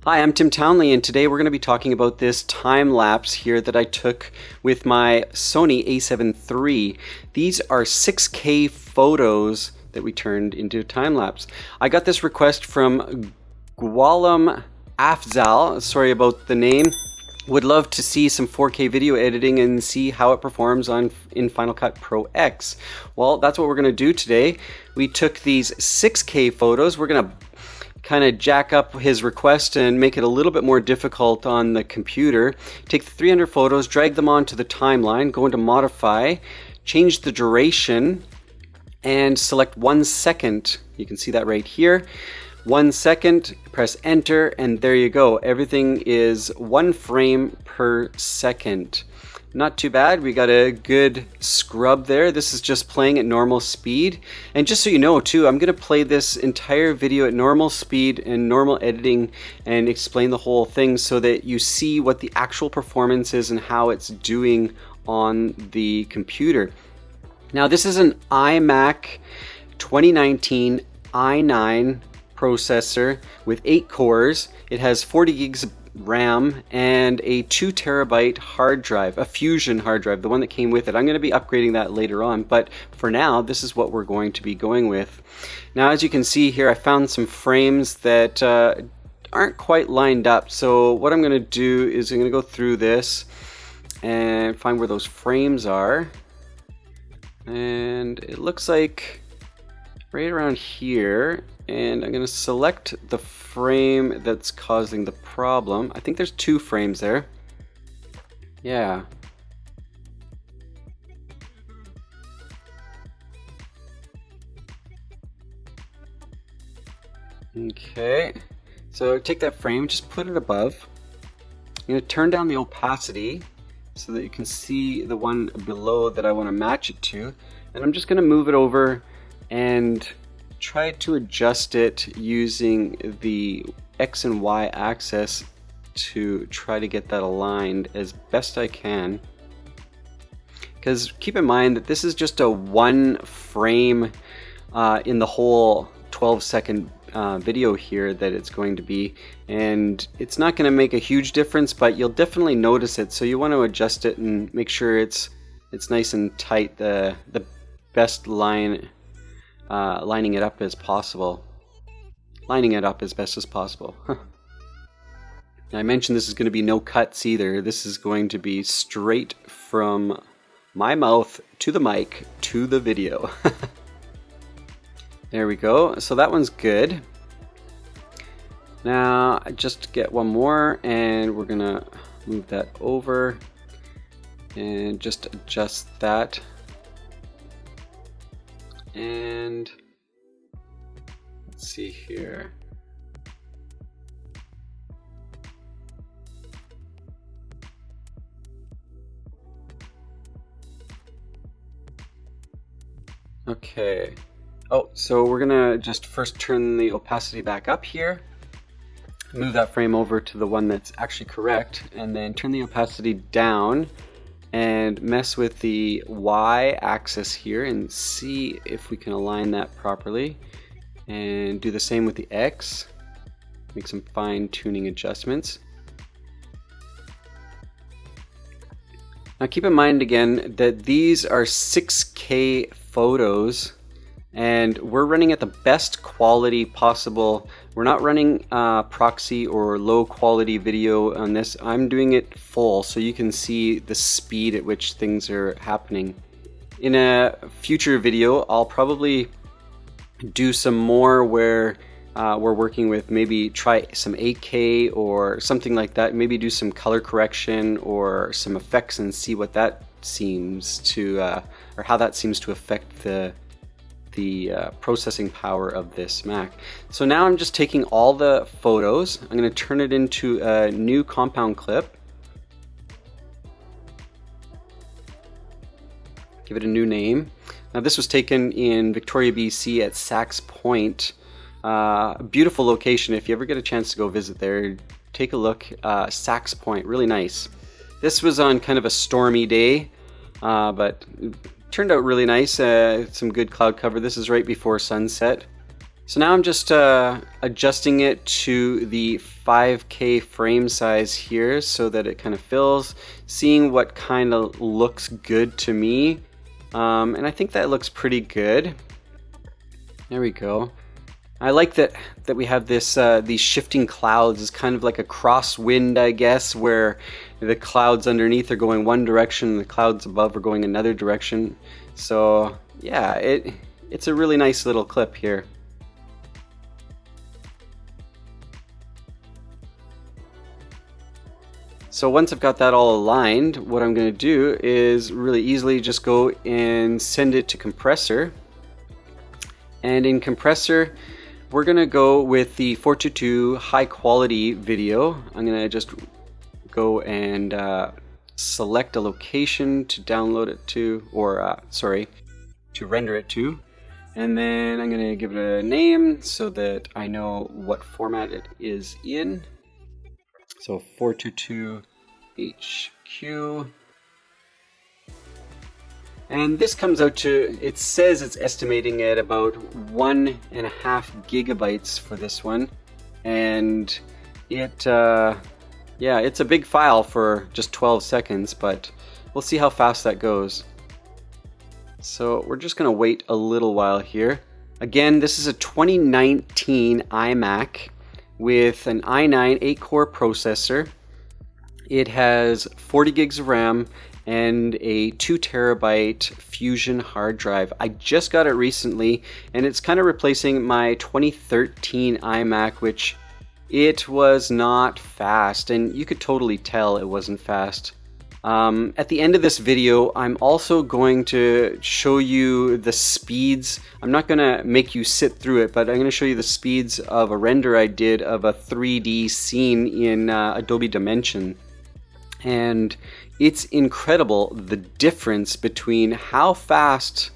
Hi, I'm Tim Townley, and today we're going to be talking about this time lapse here that I took with my Sony a7 III. These are 6K photos that we turned into time lapse. I got this request from Ghulam Afzal, sorry about the name. Would love to see some 4K video editing and see how it performs in Final Cut Pro X. Well, that's what we're going to do today. We took these 6K photos. We're going to kind of jack up his request and make it a little bit more difficult on the computer. Take the 300 photos, drag them onto the timeline, go into modify, change the duration, and select 1 second. You can see that right here. 1 second, press enter, and there you go. Everything is 1 frame per second. Not too bad. We got a good scrub there. This is just playing at normal speed. And just so you know too, I'm going to play this entire video at normal speed and normal editing and explain the whole thing so that you see what the actual performance is and how it's doing on the computer. Now this is an iMac 2019 i9 processor with 8 cores. It has 40 gigs of RAM and a 2 terabyte hard drive, a Fusion hard drive, the one that came with it. I'm going to be upgrading that later on, but for now this is what we're going to be going with. Now as you can see here, I found some frames that aren't quite lined up, so what I'm going to do is I'm going to go through this and find where those frames are, and it looks like right around here, and I'm going to select the frame that's causing the problem. I think there's 2 frames there. Yeah. Okay, so take that frame, just put it above. I'm going to turn down the opacity so that you can see the one below that I want to match it to, and I'm just going to move it over and try to adjust it using the X and Y axis to try to get that aligned as best I can. Because keep in mind that this is just a 1 frame in the whole 12-second video here that it's going to be, and it's not going to make a huge difference, but you'll definitely notice it, so you want to adjust it and make sure it's nice and tight, the best lining it up as possible. Lining it up as best as possible. I mentioned this is going to be no cuts either. This is going to be straight from my mouth to the mic to the video. There we go. So that one's good. Now just get one more, and we're gonna move that over and just adjust that. And let's see here. Okay. Oh, so we're gonna just first turn the opacity back up here. Move that frame over to the one that's actually correct, and then turn the opacity down and mess with the Y axis here and see if we can align that properly, and do the same with the X. Make some fine tuning adjustments. Now keep in mind again that these are 6K photos and we're running at the best quality possible. We're not running proxy or low quality video on this. I'm doing it full so you can see the speed at which things are happening. In a future video, I'll probably do some more where we're working with, maybe try some 8K or something like that, maybe do some color correction or some effects and see what that seems to, or how that seems to affect the processing power of this Mac. So now I'm just taking all the photos, I'm going to turn it into a new compound clip, give it a new name. Now this was taken in Victoria, BC at Sax Point. Beautiful location. If you ever get a chance to go visit there, take a look. Sax Point, really nice. This was on kind of a stormy day, but turned out really nice. Some good cloud cover. This is right before sunset. So now I'm just adjusting it to the 5K frame size here so that it kind of fills, seeing what kind of looks good to me. And I think that looks pretty good. There we go. I like that we have this these shifting clouds. It's kind of like a crosswind, I guess, where the clouds underneath are going one direction and the clouds above are going another direction. So yeah, it's a really nice little clip here. So once I've got that all aligned, what I'm going to do is really easily just go and send it to compressor. And in compressor, we're going to go with the 422 high quality video. I'm going to just go and select a location to download it to, or to render it to. And then I'm going to give it a name so that I know what format it is in. So 422 HQ. And this comes out to, it says it's estimating at about 1.5 gigabytes for this one. And it, yeah, it's a big file for just 12 seconds, but we'll see how fast that goes. So we're just gonna wait a little while here. Again, this is a 2019 iMac with an i9 8-core processor. It has 40 gigs of RAM and a 2 terabyte Fusion hard drive. I just got it recently, and it's kind of replacing my 2013 iMac, which it was not fast, and you could totally tell it wasn't fast. At the end of this video, I'm also going to show you the speeds. I'm not going to make you sit through it, but I'm going to show you the speeds of a render I did of a 3D scene in Adobe Dimension. And it's incredible the difference between how fast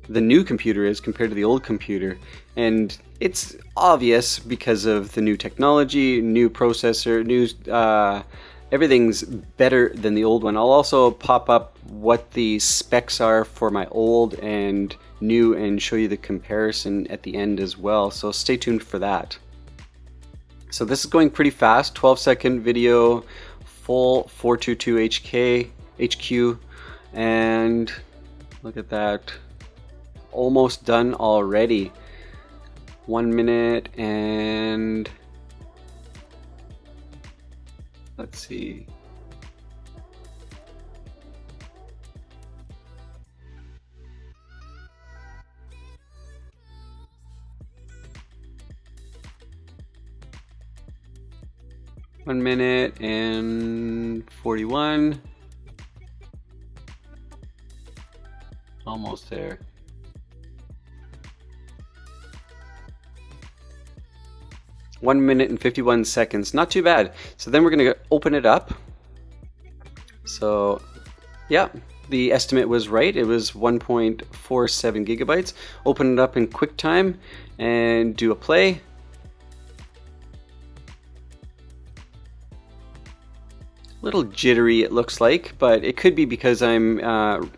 the new computer is compared to the old computer. And it's obvious because of the new technology, new processor, new everything's better than the old one. I'll also pop up what the specs are for my old and new and show you the comparison at the end as well. So stay tuned for that. So this is going pretty fast, 12-second video, full 422 HQ, and look at that, almost done already. 1 minute and let's see. One minute and 41. Almost there. One minute and 51 seconds. Not too bad. So then we're going to open it up. So, yeah, the estimate was right. It was 1.47 gigabytes. Open it up in QuickTime and do a play. Little jittery it looks like, but it could be because I'm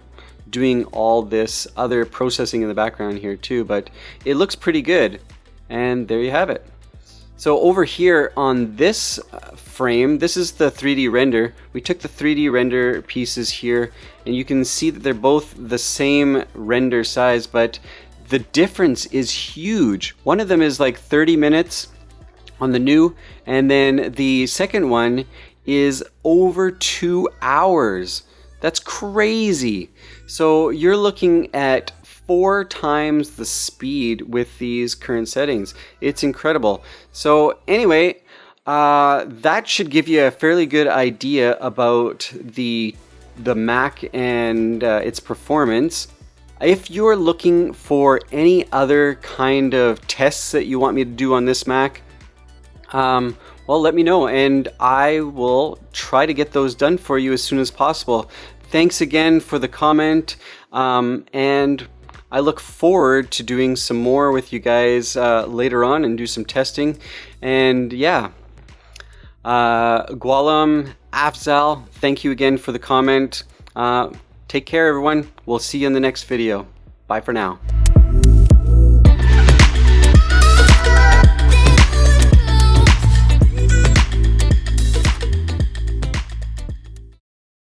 doing all this other processing in the background here too, but it looks pretty good. And there you have it. So over here on this frame, this is the 3D render. We took the 3D render pieces here, and you can see that they're both the same render size, but the difference is huge. One of them is like 30 minutes on the new, and then the second one is over 2 hours. That's crazy. So you're looking at 4 times the speed with these current settings. It's incredible. So anyway, that should give you a fairly good idea about the Mac and its performance. If you're looking for any other kind of tests that you want me to do on this Mac, well, let me know and I will try to get those done for you as soon as possible. Thanks again for the comment, and I look forward to doing some more with you guys later on and do some testing. And yeah, Gualam Afzal, thank you again for the comment. Take care, everyone. We'll see you in the next video. Bye for now.